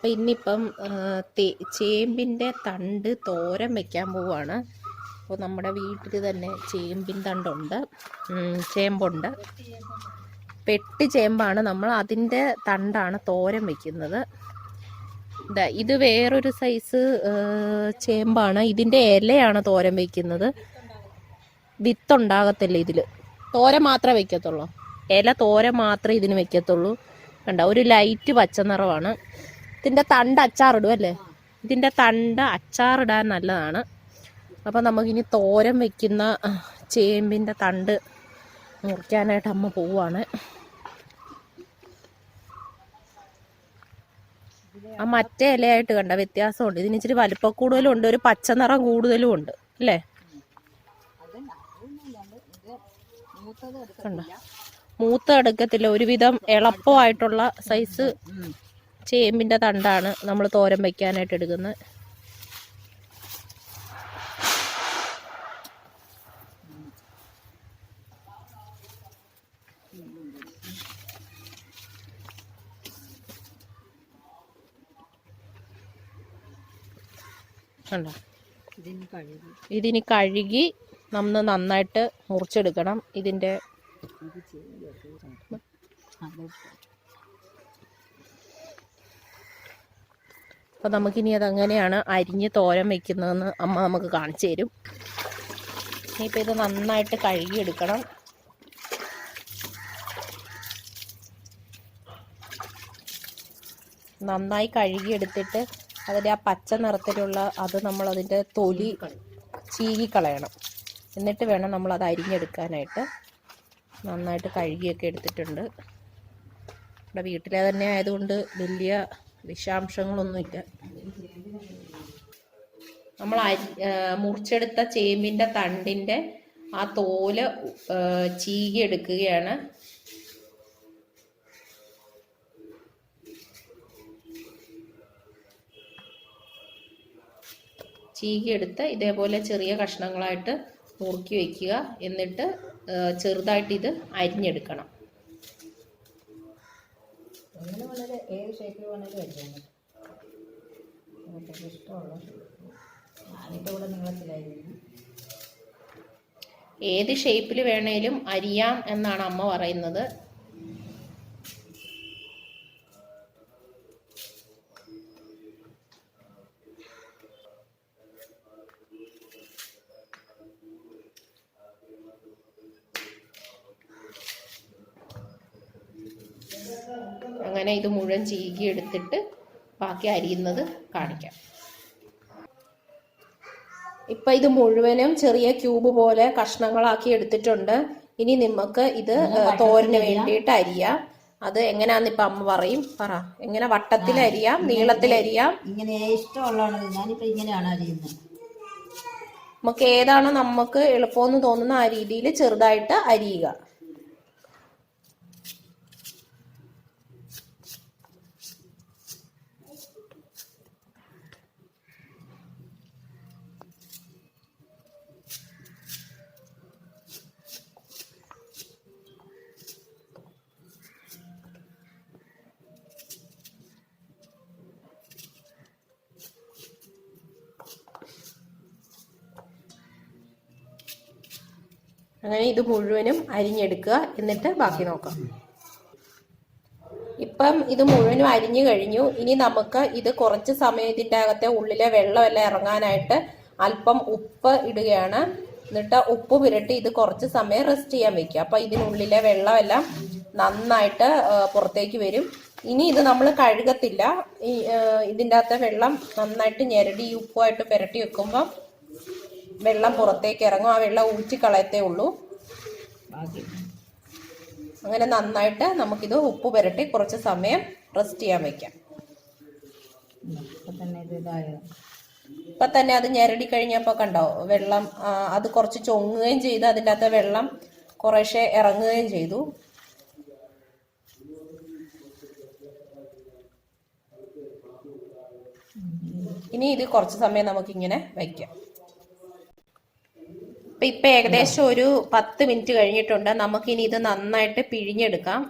അപ്പം ഇന്നിപ്പം ചേമ്പിൻ്റെ തണ്ട് തോരൻ വെക്കാൻ പോവുകയാണ്. അപ്പോൾ നമ്മുടെ വീട്ടിൽ തന്നെ ചേമ്പിൻ തണ്ടുണ്ട്, ചേമ്പുണ്ട്. പെട്ടി ചേമ്പാണ്, നമ്മൾ അതിൻ്റെ തണ്ടാണ് തോരൻ വെക്കുന്നത്. ഇത് വേറൊരു സൈസ് ചേമ്പാണ്, ഇതിൻ്റെ ഇലയാണ് തോരൻ വെക്കുന്നത്. വിത്തുണ്ടാകത്തില്ല ഇതിൽ, തോരൻ മാത്രമേ വെക്കത്തുള്ളൂ. ഇല തോരൻ മാത്രമേ ഇതിന് വെക്കത്തുള്ളൂ. കണ്ട, ഒരു ലൈറ്റ് പച്ച നിറമാണ്. ഇതിൻ്റെ തണ്ട് അച്ചാറിടും അല്ലേ, ഇതിൻ്റെ തണ്ട് അച്ചാറിടാൻ നല്ലതാണ്. അപ്പം നമുക്കിനി തോരൻ വെക്കുന്ന ചേമ്പിൻ്റെ തണ്ട് മുറിക്കാനായിട്ട് അമ്മ പോവുകയാണ്. ആ മറ്റേ ഇലയായിട്ട് കണ്ട വ്യത്യാസമുണ്ട്, ഇതിന് ഇച്ചിരി വലിപ്പം കൂടുതലും ഉണ്ട്, ഒരു പച്ച നിറം കൂടുതലും ഉണ്ട് അല്ലേ. കണ്ട, മൂത്ത എടുക്കത്തില്ല, ഒരുവിധം എളുപ്പമായിട്ടുള്ള സൈസ് ചേമ്പിൻ്റെ തണ്ടാണ് നമ്മൾ തോരൻ വയ്ക്കാനായിട്ട് എടുക്കുന്നത്. കണ്ടോ, ഇതിനി കഴുകി നമ്മൾ നന്നായിട്ട് മുറിച്ചെടുക്കണം. ഇതിൻ്റെ അപ്പം നമുക്കിനി അതെങ്ങനെയാണ് അരിഞ്ഞ് തോരൻ വയ്ക്കുന്നതെന്ന് അമ്മ നമുക്ക് കാണിച്ചു തരും. ഇനിയിപ്പോൾ ഇത് നന്നായിട്ട് കഴുകിയെടുക്കണം. നന്നായി കഴുകിയെടുത്തിട്ട് അതിൻ്റെ ആ പച്ച നിറത്തിലുള്ള അത് നമ്മളതിൻ്റെ തൊലി ചീകിക്കളയണം. എന്നിട്ട് വേണം നമ്മളത് അരിഞ്ഞെടുക്കാനായിട്ട്. നന്നായിട്ട് കഴുകിയൊക്കെ എടുത്തിട്ടുണ്ട്. ഇവിടെ വീട്ടിലെ തന്നെ ആയതുകൊണ്ട് വലിയ വിഷാംശങ്ങളൊന്നുമില്ല. നമ്മൾ മുറിച്ചെടുത്ത ചേമ്പിൻ്റെ തണ്ടിൻ്റെ ആ തോല് ചീകി എടുക്കുകയാണ്. ചീകിയെടുത്ത് ഇതേപോലെ ചെറിയ കഷ്ണങ്ങളായിട്ട് നുറുക്കി വയ്ക്കുക. എന്നിട്ട് ചെറുതായിട്ട് ഇത് അരിഞ്ഞെടുക്കണം. ഏത് ഷേപ്പിൽ വേണേലും അരിയാം എന്നാണ് അമ്മ പറയുന്നത്. അങ്ങനെ ഇത് മുഴുവൻ ചീകി എടുത്തിട്ട് ബാക്കി അരിയുന്നത് കാണിക്കാം. ഇപ്പം ഇത് മുഴുവനും ചെറിയ ക്യൂബ് പോലെ കഷ്ണങ്ങളാക്കി എടുത്തിട്ടുണ്ട്. ഇനി നമുക്ക് ഇത് തോരന് വേണ്ടിയിട്ട് അരിയാം. അത് എങ്ങനെയാന്ന് ഇപ്പം അമ്മ പറയും. പറ, എങ്ങനെ വട്ടത്തിൽ അരിയാം, നീളത്തിൽ അരിയാം, ഇങ്ങനെ ഇഷ്ടമുള്ളതാണ്. ഞാനിപ്പോൾ ഇങ്ങനെയാണ് അരിയുന്നത്. നമുക്ക് ഏതാണോ നമുക്ക് എളുപ്പമെന്ന് തോന്നുന്ന ആ രീതിയിൽ ചെറുതായിട്ട് അരിയുക. അങ്ങനെ ഇത് മുഴുവനും അരിഞ്ഞെടുക്കുക. എന്നിട്ട് ബാക്കി നോക്കാം. ഇപ്പം ഇത് മുഴുവനും അരിഞ്ഞു കഴിഞ്ഞു. ഇനി നമുക്ക് ഇത് കുറച്ച് സമയം ഇതിൻ്റെ അകത്തെ ഉള്ളിലെ വെള്ളമെല്ലാം ഇറങ്ങാനായിട്ട് അല്പം ഉപ്പ് ഇടുകയാണ്. എന്നിട്ട് ഉപ്പ് പുരട്ടി ഇത് കുറച്ച് സമയം റെസ്റ്റ് ചെയ്യാൻ വെക്കുക. അപ്പം ഇതിനുള്ളിലെ വെള്ളമെല്ലാം നന്നായിട്ട് പുറത്തേക്ക് വരും. ഇനി ഇത് നമ്മൾ കഴുകത്തില്ല. ഇതിൻ്റെ അകത്തെ വെള്ളം നന്നായിട്ട് ഞെരടി ഉപ്പുമായിട്ട് പുരട്ടി വെക്കുമ്പം വെള്ളം പുറത്തേക്ക് ഇറങ്ങും. ആ വെള്ളം ഊറ്റിക്കളയത്തേ ഉള്ളൂ. അങ്ങനെ നന്നായിട്ട് നമുക്കിത് ഉപ്പ് പുരട്ടി കുറച്ച് സമയം റെസ്റ്റ് ചെയ്യാൻ വെക്കാം. ഇപ്പം തന്നെ അത് ഞെരടി കഴിഞ്ഞപ്പോൾ കണ്ടോ വെള്ളം അത് കുറച്ച് ചൊങ്ങുകയും ചെയ്തു. അതിൻ്റെ അകത്തെ വെള്ളം കുറേശ്ശെ ഇറങ്ങുകയും ചെയ്തു. ഇനി ഇത് കുറച്ച് സമയം നമുക്കിങ്ങനെ വയ്ക്കാം. ഇപ്പം ഏകദേശം ഒരു 10 മിനിറ്റ് കഴിഞ്ഞിട്ടുണ്ട്. നമുക്കിനി ഇത് നന്നായിട്ട് പിഴിഞ്ഞെടുക്കാം.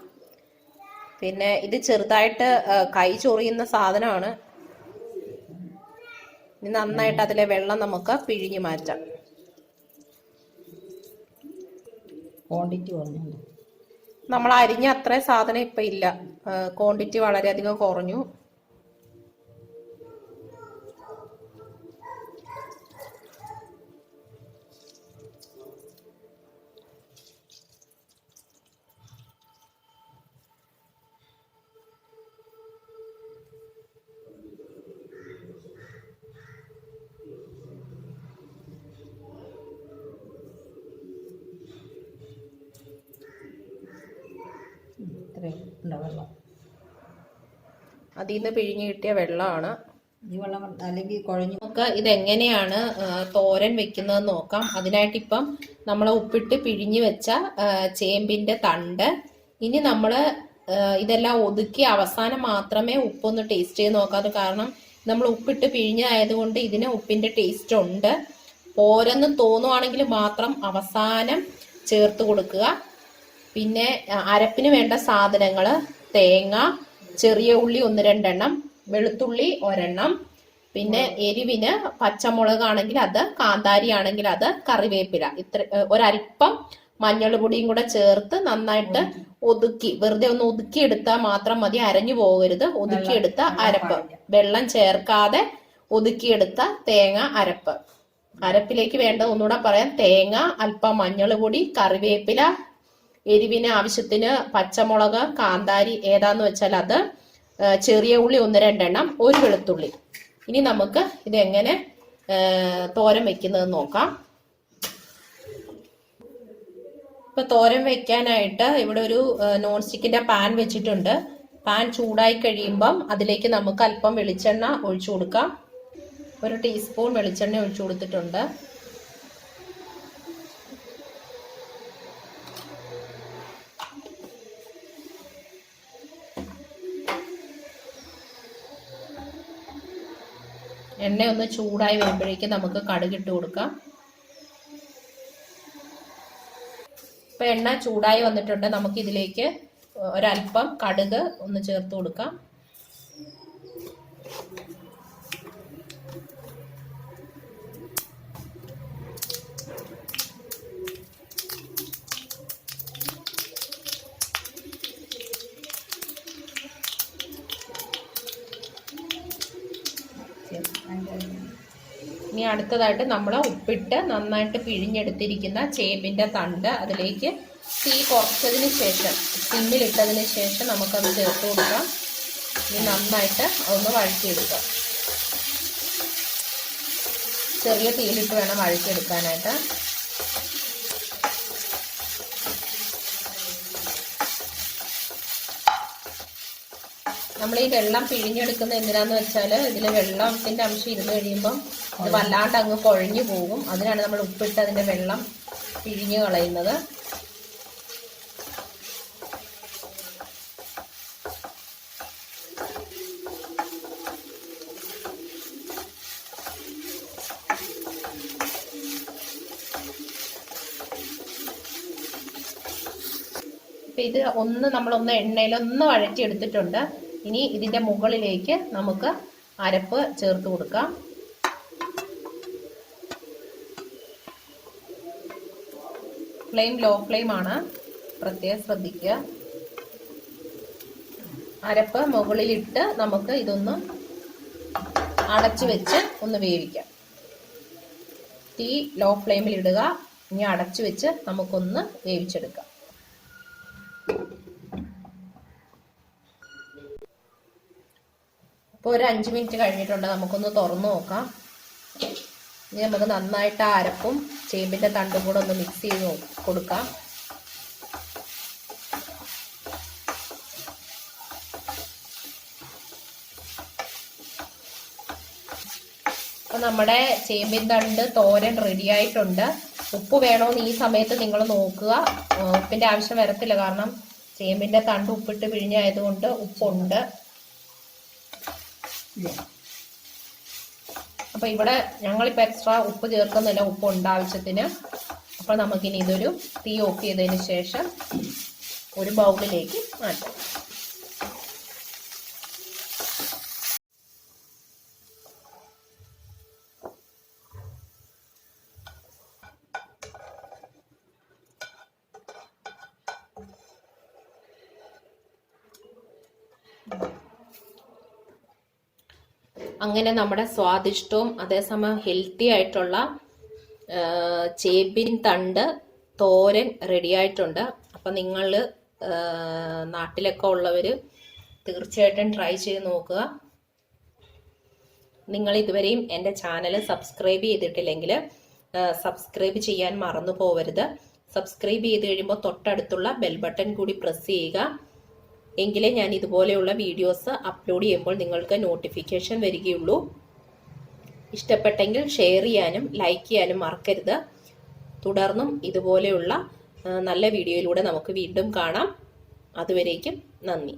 പിന്നെ ഇത് ചെറുതായിട്ട് കൈ ചൊറിയുന്ന സാധനമാണ്. ഇനി നന്നായിട്ട് അതിലെ വെള്ളം നമുക്ക് പിഴിഞ്ഞു മാറ്റാം. ക്വാണ്ടിറ്റി കുറഞ്ഞു. നമ്മൾ അരിഞ്ഞ അത്രയും സാധനം ഇപ്പം ഇല്ല, ക്വാണ്ടിറ്റി വളരെയധികം കുറഞ്ഞു. വെള്ളം അതിൽ നിന്ന് പിഴിഞ്ഞ് കിട്ടിയ വെള്ളമാണ് ഈ വെള്ളം, അല്ലെങ്കിൽ കുഴഞ്ഞു. നമുക്ക് ഇതെങ്ങനെയാണ് തോരൻ വെക്കുന്നത് നോക്കാം. അതിനായിട്ട് ഇപ്പം നമ്മൾ ഉപ്പിട്ട് പിഴിഞ്ഞ് വെച്ച ചേമ്പിന്റെ തണ്ട്, ഇനി നമ്മൾ ഇതെല്ലാം ഒതുക്കി അവസാനം മാത്രമേ ഉപ്പൊന്ന് ടേസ്റ്റ് ചെയ്ത് നോക്കാതെ. കാരണം നമ്മൾ ഉപ്പിട്ട് പിഴിഞ്ഞായതുകൊണ്ട് ഇതിന് ഉപ്പിന്റെ ടേസ്റ്റ് ഉണ്ട്. പോരെന്ന് തോന്നുവാണെങ്കിൽ മാത്രം അവസാനം ചേർത്ത് കൊടുക്കുക. പിന്നെ അരപ്പിന് വേണ്ട സാധനങ്ങൾ: തേങ്ങ, ചെറിയ ഉള്ളി 1-2 എണ്ണം, വെളുത്തുള്ളി 1 എണ്ണം, പിന്നെ എരിവിന് പച്ചമുളക് ആണെങ്കിൽ അത്, കാന്താരി ആണെങ്കിൽ അത്, കറിവേപ്പില, ഇത്ര ഒരല്പം മഞ്ഞൾ പൊടിയും കൂടെ ചേർത്ത് നന്നായിട്ട് ഒതുക്കി, വെറുതെ ഒന്ന് ഒതുക്കിയെടുത്താൽ മാത്രം മതി, അരഞ്ഞു പോകരുത്. ഒതുക്കിയെടുത്ത അരപ്പ്, വെള്ളം ചേർക്കാതെ ഒതുക്കിയെടുത്ത തേങ്ങ അരപ്പ്. അരപ്പിലേക്ക് വേണ്ടത് ഒന്നുകൂടെ പറയാം: തേങ്ങ, അല്പം മഞ്ഞൾ പൊടി, കറിവേപ്പില, എരിവിന് ആവശ്യത്തിന് പച്ചമുളക്, കാന്താരി ഏതാന്ന് വെച്ചാൽ അത്, ചെറിയ ഉള്ളി 1-2 എണ്ണം, ഒരു വെളുത്തുള്ളി. ഇനി നമുക്ക് ഇതെങ്ങനെ തോരൻ വെക്കുന്നത് നോക്കാം. ഇപ്പൊ തോരൻ വെക്കാനായിട്ട് ഇവിടെ ഒരു നോൺ സ്റ്റിക്കിന്റെ പാൻ വെച്ചിട്ടുണ്ട്. പാൻ ചൂടായി കഴിയുമ്പം അതിലേക്ക് നമുക്ക് അല്പം വെളിച്ചെണ്ണ ഒഴിച്ചു കൊടുക്കാം. 1 ടീസ്പൂൺ വെളിച്ചെണ്ണ ഒഴിച്ചു കൊടുത്തിട്ടുണ്ട്. എണ്ണ ഒന്ന് ചൂടായി വരുമ്പോഴേക്കും നമുക്ക് കടുക് ഇട്ട് കൊടുക്കാം. ഇപ്പൊ എണ്ണ ചൂടായി വന്നിട്ടുണ്ട്. നമുക്ക് ഇതിലേക്ക് ഒരല്പം കടുക് ഒന്ന് ചേർത്ത് കൊടുക്കാം. ഇനി അടുത്തതായിട്ട് നമ്മൾ ഉപ്പിട്ട് നന്നായിട്ട് പിഴിഞ്ഞെടുത്തിരിക്കുന്ന ചേമ്പിന്റെ തണ്ട് അതിലേക്ക് തീ കുറച്ചതിന് ശേഷം, സിമ്മിലിട്ടതിന് ശേഷം നമുക്കത് ചേർത്ത് കൊടുക്കാം. ഇനി നന്നായിട്ട് ഒന്ന് വഴറ്റിയെടുക്കാം. ചെറിയ തീയിലിട്ട് വേണം വഴറ്റിയെടുക്കാനായിട്ട്. നമ്മൾ ഈ വെള്ളം പിഴിഞ്ഞെടുക്കുന്ന എന്തിനാന്ന് വെച്ചാൽ ഇതിൽ വെള്ളത്തിന്റെ അംശം ഇരുന്ന് കഴിയുമ്പം ഇത് വല്ലാണ്ട് അങ്ങ് കുഴഞ്ഞു പോകും. അതിനാണ് നമ്മൾ ഉപ്പിട്ട് അതിന്റെ വെള്ളം പിഴിഞ്ഞു കളയുന്നത്. ഇപ്പൊ ഇത് നമ്മളൊന്ന് എണ്ണയിലൊന്ന് വഴറ്റിയെടുത്തിട്ടുണ്ട്. ഇനി ഇതിന്റെ മുകളിലേക്ക് നമുക്ക് അരപ്പ് ചേർത്ത് കൊടുക്കാം. ഫ്ലെയിം ലോ ഫ്ലെയിം ആണ്, പ്രത്യേകം ശ്രദ്ധിക്കുക. അരപ്പ് മുകളിലിട്ട് നമുക്ക് ഇതൊന്ന് അടച്ചു വെച്ച് ഒന്ന് വേവിക്കാം. തീ ലോ ഫ്ലെയിമിൽ ഇടുക. ഇനി അടച്ചു വെച്ച് നമുക്കൊന്ന് വേവിച്ചെടുക്കാം. ഇപ്പോൾ ഒരു 5 മിനിറ്റ് കഴിഞ്ഞിട്ടുണ്ട്. നമുക്കൊന്ന് തുറന്നു നോക്കാം. ഇനി നമുക്ക് നന്നായിട്ട് ആ അരപ്പും ചേമ്പിന്റെ തണ്ടും കൂടെ ഒന്ന് മിക്സ് ചെയ്ത് കൊടുക്കാം. അപ്പൊ നമ്മുടെ ചേമ്പിൻ തണ്ട് തോരൻ റെഡി ആയിട്ടുണ്ട്. ഉപ്പ് വേണോന്ന് ഈ സമയത്ത് നിങ്ങൾ നോക്കുക. ഉപ്പിന്റെ ആവശ്യം വരത്തില്ല, കാരണം ചേമ്പിന്റെ തണ്ട് ഉപ്പിട്ട് പിഴിഞ്ഞായതുകൊണ്ട് ഉപ്പുണ്ട്. അപ്പൊ ഇവിടെ ഞങ്ങളിപ്പോ എക്സ്ട്രാ ഉപ്പ് ചേർക്കുന്നില്ല, ഉപ്പുണ്ട് ആവശ്യത്തിന്. അപ്പൊ നമുക്കിനി ഇതൊരു തീ ഓഫ് ചെയ്തതിന് ശേഷം ഒരു ബൗളിലേക്ക് മാറ്റാം. അങ്ങനെ നമ്മുടെ സ്വാദിഷ്ടവും അതേസമയം ഹെൽത്തി ആയിട്ടുള്ള ചേമ്പിൻ തണ്ട് തോരൻ റെഡി ആയിട്ടുണ്ട്. അപ്പം നിങ്ങൾ നാട്ടിലൊക്കെ ഉള്ളവർ തീർച്ചയായിട്ടും ട്രൈ ചെയ്ത് നോക്കുക. നിങ്ങൾ ഇതുവരെയും എൻ്റെ ചാനൽ സബ്സ്ക്രൈബ് ചെയ്തിട്ടില്ലെങ്കിൽ സബ്സ്ക്രൈബ് ചെയ്യാൻ മറന്നു പോകരുത്. സബ്സ്ക്രൈബ് ചെയ്ത് കഴിയുമ്പോൾ തൊട്ടടുത്തുള്ള ബെൽ ബട്ടൺ കൂടി പ്രസ് ചെയ്യുക. എങ്കിലേ ഞാൻ ഇതുപോലെയുള്ള വീഡിയോസ് അപ്ലോഡ് ചെയ്യുമ്പോൾ നിങ്ങൾക്ക് നോട്ടിഫിക്കേഷൻ വരികയുള്ളൂ. ഇഷ്ടപ്പെട്ടെങ്കിൽ ഷെയർ ചെയ്യാനും ലൈക്ക് ചെയ്യാനും മറക്കരുത്. തുടർന്നും ഇതുപോലെയുള്ള നല്ല വീഡിയോയിലൂടെ നമുക്ക് വീണ്ടും കാണാം. അതുവരേക്കും നന്ദി.